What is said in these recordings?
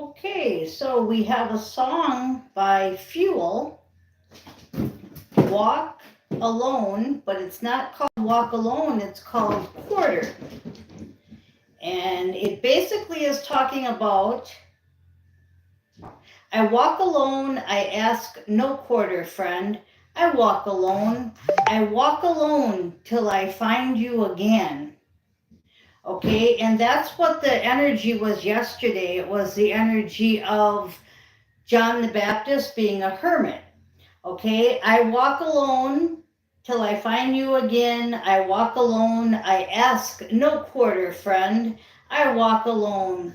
Okay, so we have a song by Fuel, Walk Alone, but it's not called Walk Alone, it's called Quarter. And it basically is talking about I walk alone, I ask no quarter, friend. I walk alone, I walk alone till I find you again. Okay, and that's what the energy was yesterday. It was the energy of John the Baptist being a hermit. Okay, I walk alone till I find you again. I walk alone, I ask no quarter, friend. I walk alone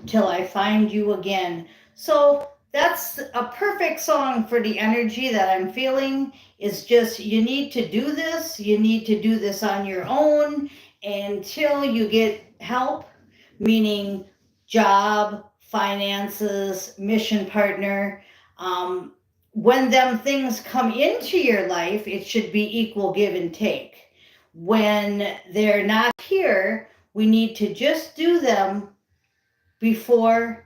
till I find you again. So that's a perfect song for the energy that I'm feeling. Is just you need to do this, you need to do this on your own until you get help, meaning job, finances, mission partner. Um, when them things come into your life, it should be equal give and take. When they're not here, we need to just do them before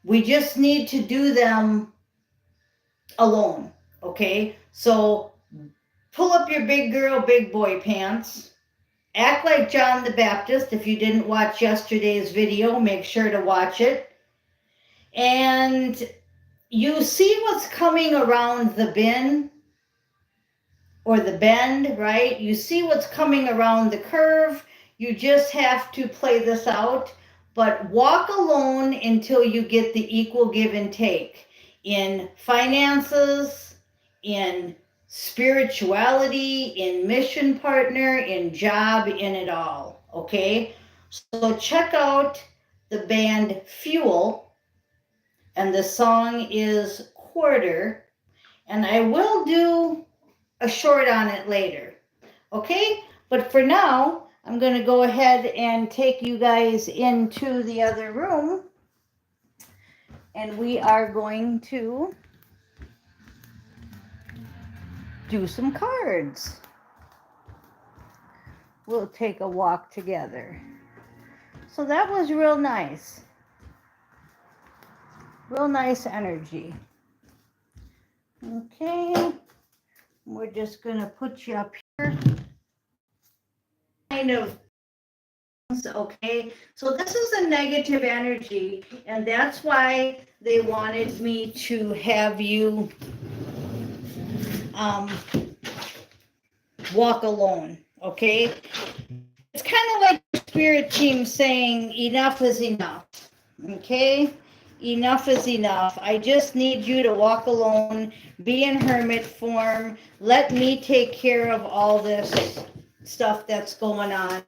we just need to do them alone. Okay, so pull up your big girl big boy pants, act like John the Baptist. If you didn't watch yesterday's video, make sure to watch it. And you see what's coming around the bin or the bend, right? You see what's coming around the curve. You just have to play this out, but walk alone until you get the equal give and take in finances, in spirituality, in mission partner, in job, in it all. Okay? So check out the band Fuel, and the song is Quarter, and I will do a short on it later. Okay? But for now, I'm going to go ahead and take you guys into the other room, and we are going to do some cards. We'll take a walk together. So that was real nice. Real nice energy. Okay. We're just going to put you up here. Kind of. Okay, so this is a negative energy, and that's why they wanted me to have you walk alone. Okay, it's kind of like the spirit team saying enough is enough. Okay, enough is enough. I just need you to walk alone, be in hermit form, let me take care of all this stuff that's going on.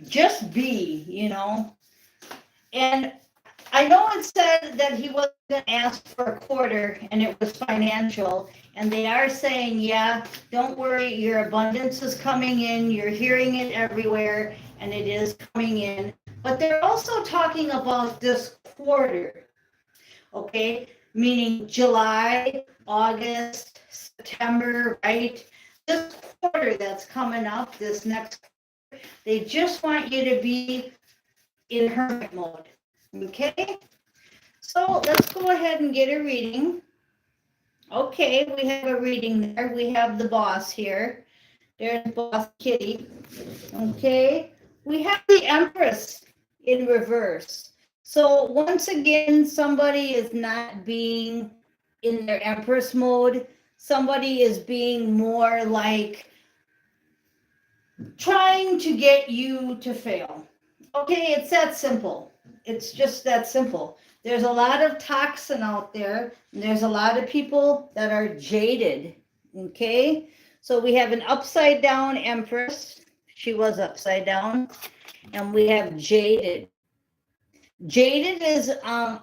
Just be, And I know it said that he wasn't going to ask for a quarter and it was financial. And they are saying, yeah, don't worry, your abundance is coming in. You're hearing it everywhere and it is coming in. But they're also talking about this quarter, okay? Meaning July, August, September, right? This quarter that's coming up, this next quarter, they just want you to be in hermit mode. Okay, so let's go ahead and get a reading. Okay, we have a reading there. We have the boss here. There's boss Kitty. Okay, we have the Empress in reverse. So once again, somebody is not being in their Empress mode. Somebody is being more like trying to get you to fail. Okay, it's that simple. It's just that simple. There's a lot of toxin out there, and there's a lot of people that are jaded. Okay, so we have an upside down Empress. She was upside down, and we have jaded. Jaded is an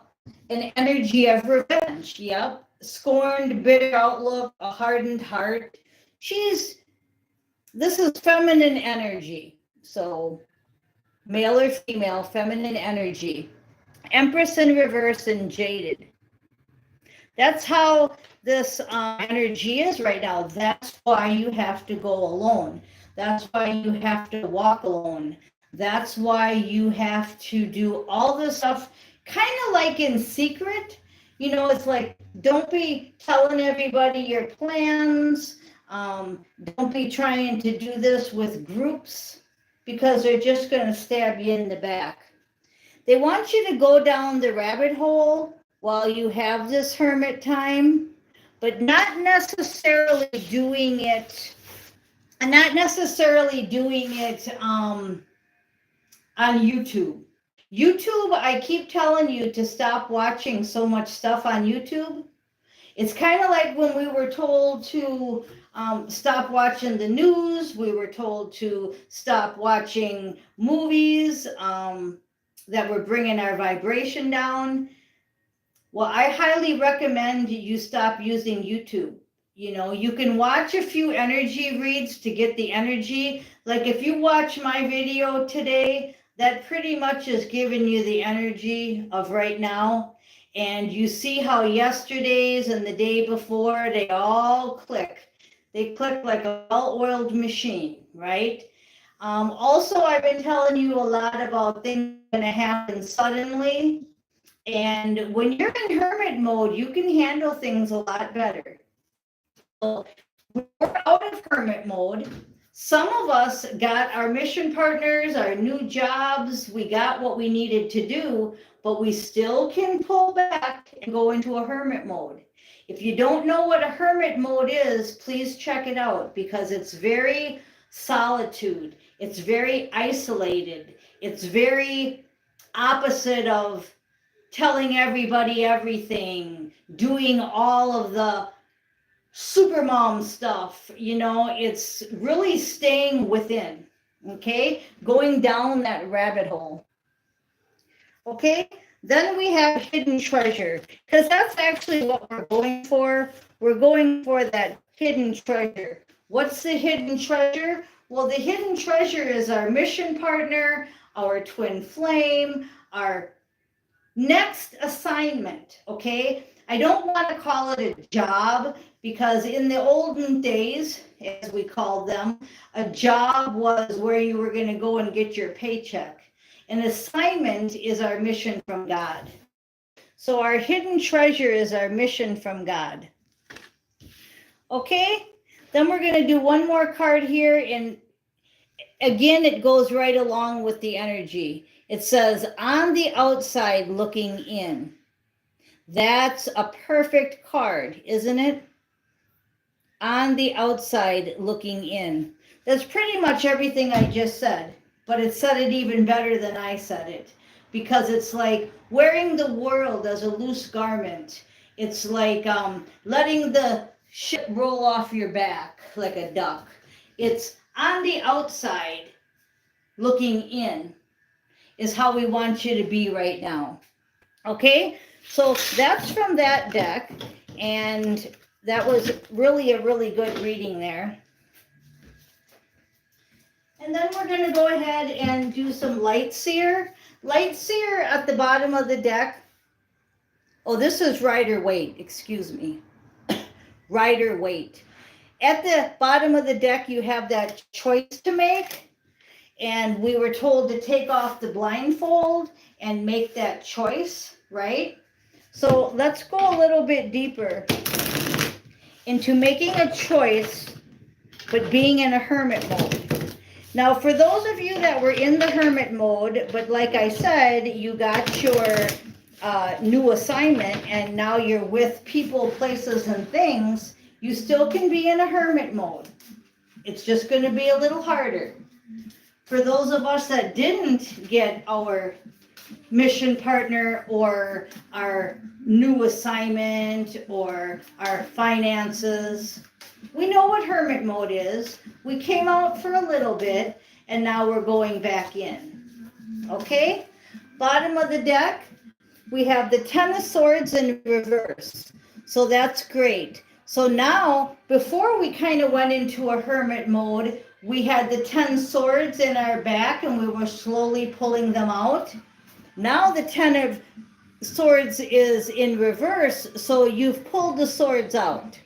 energy of revenge. Yep, scorned, bitter outlook, a hardened heart. This is feminine energy. So male or female, feminine energy. Empress in reverse and jaded. That's how this energy is right now. That's why you have to go alone. That's why you have to walk alone. That's why you have to do all this stuff kind of like in secret. You know, it's like, don't be telling everybody your plans. Don't be trying to do this with groups because they're just going to stab you in the back. They want you to go down the rabbit hole while you have this hermit time, but not necessarily doing it on YouTube. YouTube, I keep telling you to stop watching so much stuff on YouTube. It's kind of like when we were told to stop watching the news, we were told to stop watching movies that were bringing our vibration down. Well, I highly recommend you stop using YouTube. You know, you can watch a few energy reads to get the energy. Like if you watch my video today, that pretty much is giving you the energy of right now. And you see how yesterday's and the day before, they all click. They click like a well-oiled machine, right? Also, I've been telling you a lot about things going to happen suddenly. And when you're in hermit mode, you can handle things a lot better. So we're out of hermit mode. Some of us got our mission partners, our new jobs, we got what we needed to do, but we still can pull back and go into a hermit mode. If you don't know what a hermit mode is, please check it out because it's very solitude. It's very isolated. It's very opposite of telling everybody everything, doing all of the supermom stuff. You know, it's really staying within, okay? Going down that rabbit hole. Okay, then we have hidden treasure, because that's actually what we're going for. We're going for that hidden treasure. What's the hidden treasure? Well, the hidden treasure is our mission partner, our twin flame, our next assignment, okay? I don't want to call it a job because in the olden days, as we called them, a job was where you were going to go and get your paycheck. An assignment is our mission from God. So our hidden treasure is our mission from God. Okay, then we're going to do one more card here, and again, it goes right along with the energy. It says, on the outside looking in. That's a perfect card, isn't it? On the outside looking in. That's pretty much everything I just said, but it said it even better than I said it, because it's like wearing the world as a loose garment. It's like letting the ship roll off your back like a duck. It's on the outside looking in is how we want you to be right now. Okay, so that's from that deck, and that was really a really good reading there. And then we're going to go ahead and do some light seer. Light seer at the bottom of the deck. Oh, this is Rider Waite, excuse me. Rider Waite. At the bottom of the deck, you have that choice to make. And we were told to take off the blindfold and make that choice, right? So let's go a little bit deeper into making a choice, but being in a hermit mode. Now, for those of you that were in the hermit mode, but like I said, you got your new assignment and now you're with people, places, and things, you still can be in a hermit mode. It's just going to be a little harder. For those of us that didn't get our mission partner or our new assignment or our finances, we know what hermit mode is. We came out for a little bit and now we're going back in. Okay? Bottom of the deck, we have the Ten of Swords in reverse. So that's great. So now, before we kind of went into a hermit mode, we had the 10 swords in our back and we were slowly pulling them out. Now the 10 of swords is in reverse, so you've pulled the swords out.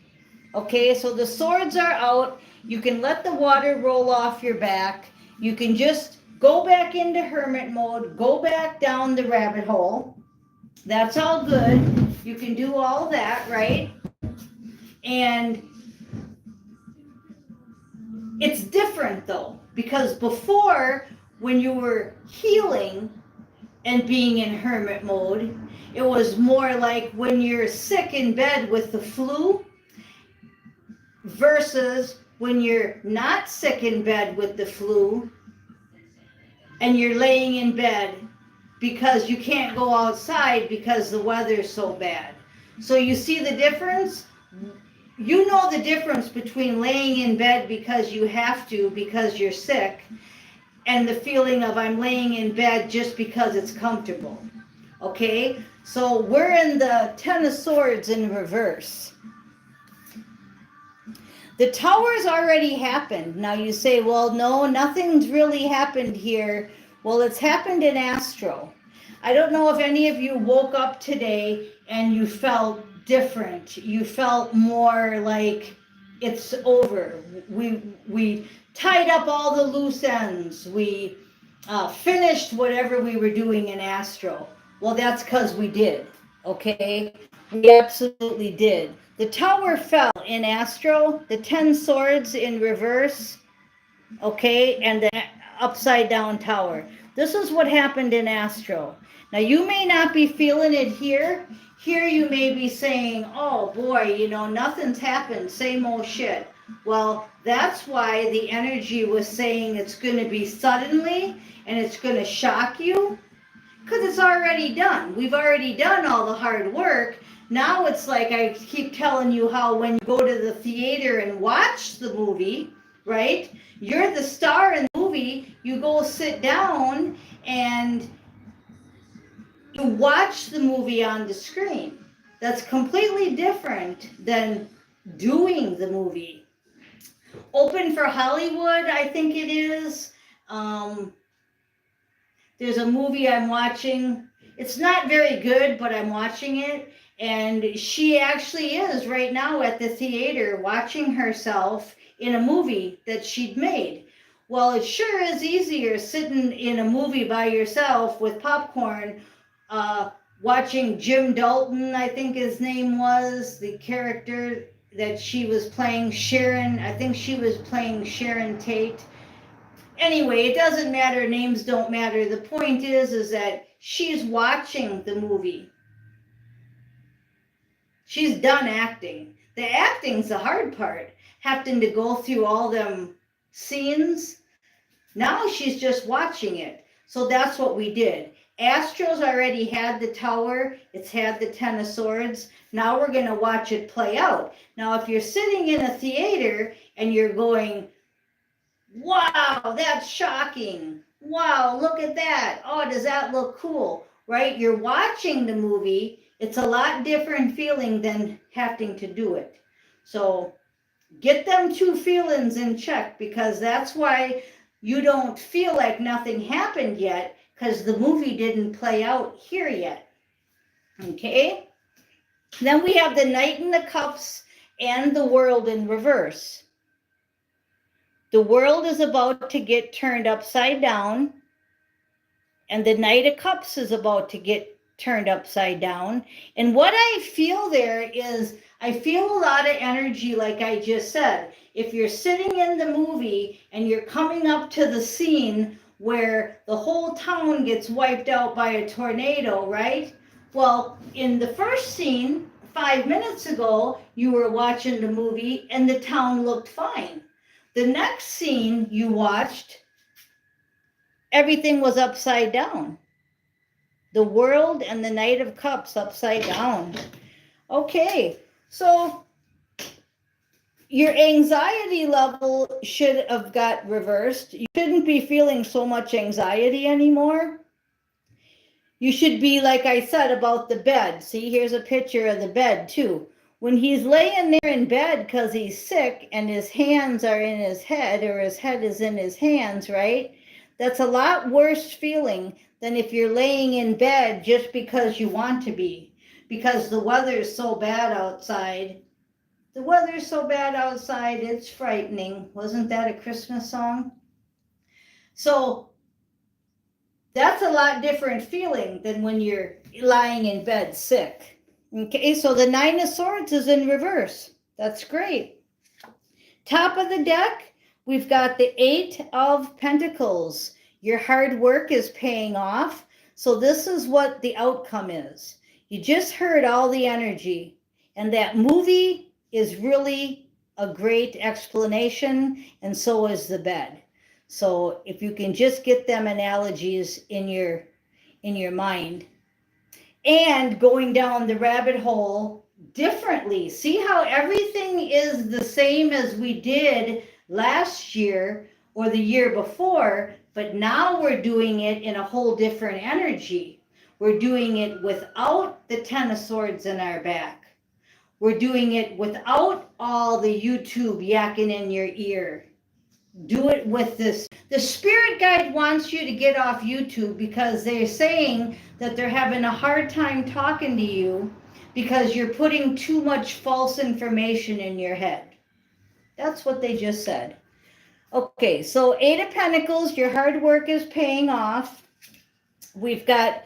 Okay, so the swords are out. You can let the water roll off your back. You can just go back into hermit mode, go back down the rabbit hole. That's all good. You can do all that, right? And it's different though, because before, when you were healing and being in hermit mode, it was more like when you're sick in bed with the flu versus when you're not sick in bed with the flu and you're laying in bed because you can't go outside because the weather's so bad. So you see the difference? You know the difference between laying in bed because you have to, because you're sick, and the feeling of I'm laying in bed just because it's comfortable. Okay? So we're in the Ten of Swords in reverse. The Tower's already happened. Now you say, well, no, nothing's really happened here. Well, it's happened in Astro. I don't know if any of you woke up today and you felt different. You felt more like it's over. We tied up all the loose ends. We finished whatever we were doing in Astro. Well, that's because we did, okay? We absolutely did. The Tower fell in Astro, the 10 Swords in reverse, okay, and the upside down Tower. This is what happened in Astro. Now, you may not be feeling it here. Here you may be saying, oh boy, you know, nothing's happened, same old shit. Well, that's why the energy was saying it's going to be suddenly and it's going to shock you, because it's already done. We've already done all the hard work. Now it's like I keep telling you how when you go to the theater and watch the movie, right? You're the star in the movie. You go sit down and you watch the movie on the screen. That's completely different than doing the movie. Open for Hollywood, I think it is. There's a movie I'm watching. It's not very good, but I'm watching it. And she actually is right now at the theater watching herself in a movie that she'd made. Well, it sure is easier sitting in a movie by yourself with popcorn, watching Jim Dalton, I think his name was, the character that she was playing, Sharon. I think she was playing Sharon Tate. Anyway, it doesn't matter. Names don't matter. The point is that she's watching the movie. She's done acting. The acting's the hard part. Having to go through all them scenes. Now she's just watching it. So that's what we did. Astro's already had the Tower. It's had the Ten of Swords. Now we're going to watch it play out. Now, if you're sitting in a theater and you're going, wow, that's shocking. Wow, look at that. Oh, does that look cool? Right? You're watching the movie. It's a lot different feeling than having to do it. So get them two feelings in check, because that's why you don't feel like nothing happened yet, because the movie didn't play out here yet. Okay? Then we have the Knight in the Cups and the World in reverse. The world is about to get turned upside down, and the Knight of Cups is about to get turned upside down. And what I feel there is, I feel a lot of energy, like I just said. If you're sitting in the movie and you're coming up to the scene where the whole town gets wiped out by a tornado, right? Well, in the first scene, 5 minutes ago, you were watching the movie and the town looked fine. The next scene you watched, everything was upside down. The world and the Knight of Cups upside down. Okay, so your anxiety level should have got reversed. You shouldn't be feeling so much anxiety anymore. You should be, like I said about the bed. See, here's a picture of the bed too. When he's laying there in bed because he's sick and his hands are in his head, or his head is in his hands, right? That's a lot worse feeling than if you're laying in bed just because you want to be, because the weather's so bad outside. The weather's so bad outside, it's frightening. Wasn't that a Christmas song? So That's a lot different feeling than when you're lying in bed sick. Okay, so the Nine of Swords is in reverse. That's great. Top of the deck, we've got the Eight of Pentacles. Your hard work is paying off. So this is what the outcome is. You just heard all the energy. And that movie is really a great explanation, and so is the bed. So if you can just get them analogies in your mind. And going down the rabbit hole differently. See how everything is the same as we did last year or the year before, but now we're doing it in a whole different energy. We're doing it without the Ten of Swords in our back. We're doing it without all the YouTube yakking in your ear. Do it with this. The spirit guide wants you to get off YouTube because they're saying that they're having a hard time talking to you because you're putting too much false information in your head. That's what they just said. Okay, so Eight of Pentacles, your hard work is paying off. We've got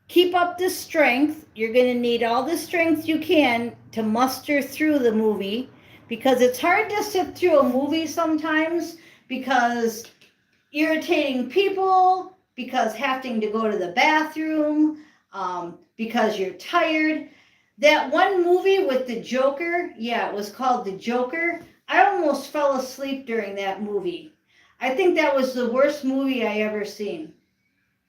keep up the strength. You're going to need all the strength you can to muster through the movie, because it's hard to sit through a movie sometimes because irritating people, because having to go to the bathroom, because you're tired. That one movie with the Joker, yeah, it was called The Joker. I almost fell asleep during that movie. I think that was the worst movie I ever seen.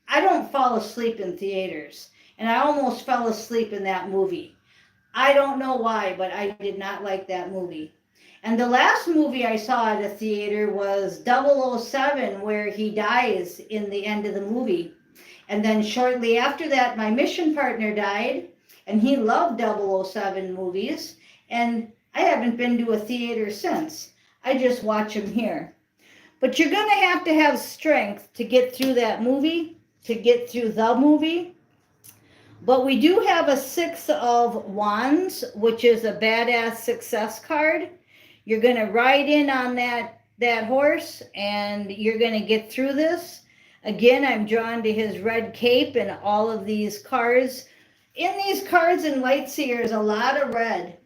I don't fall asleep in theaters, and I almost fell asleep in that movie. I don't know why, but I did not like that movie. And the last movie I saw at a theater was 007, where he dies in the end of the movie. And then shortly after that, my mission partner died, and he loved 007 movies, and I haven't been to a theater since. I just watch them here. But you're going to have strength to get through that movie, to get through the movie. But we do have a Six of Wands, which is a badass success card. You're going to ride in on that horse, and you're going to get through this. Again, I'm drawn to his red cape and all of these cards. In these cards in Lightseer is a lot of red,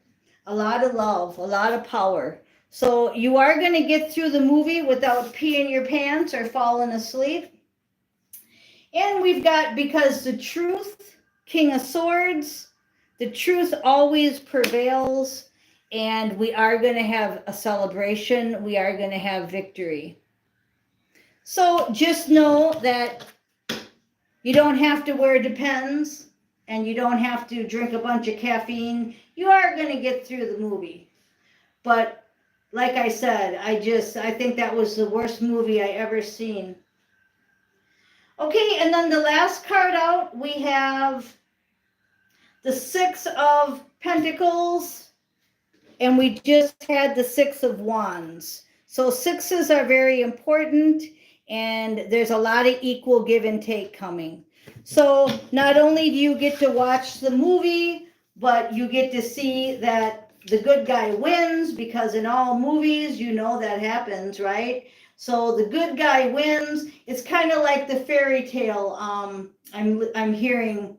a lot of love, a lot of power. So you are going to get through the movie without peeing your pants or falling asleep. And we've got, because the truth, King of Swords, the truth always prevails, and we are going to have a celebration. We are going to have victory. So just know that you don't have to wear Depends, and you don't have to drink a bunch of caffeine. You are going to get through the movie. But like I said, I think that was the worst movie I ever seen. Okay, and then the last card out, we have the Six of Pentacles, and we just had the Six of Wands. So sixes are very important, and there's a lot of equal give and take coming. So not only do you get to watch the movie, but you get to see that the good guy wins, because in all movies, you know that happens, right? So the good guy wins. It's kind of like the fairy tale. I'm hearing.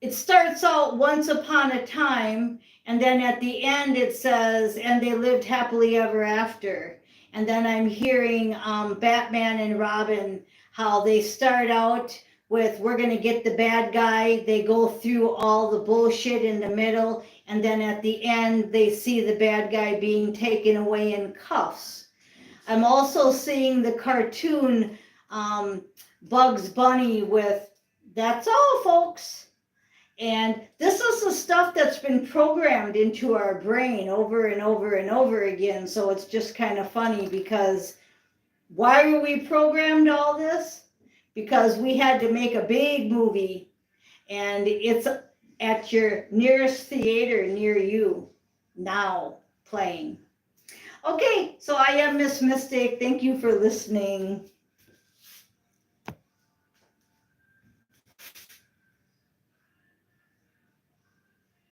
It starts out once upon a time, and then at the end it says, and they lived happily ever after. And then I'm hearing Batman and Robin, how they start out with, we're going to get the bad guy. They go through all the bullshit in the middle, and then at the end they see the bad guy being taken away in cuffs. I'm also seeing the cartoon Bugs Bunny with, that's all, folks. And this is the stuff that's been programmed into our brain over and over and over again. So it's just kind of funny, because why were we programmed all this? Because we had to make a big movie, and it's at your nearest theater near you now playing. Okay, so I am Miss Mystic. Thank you for listening.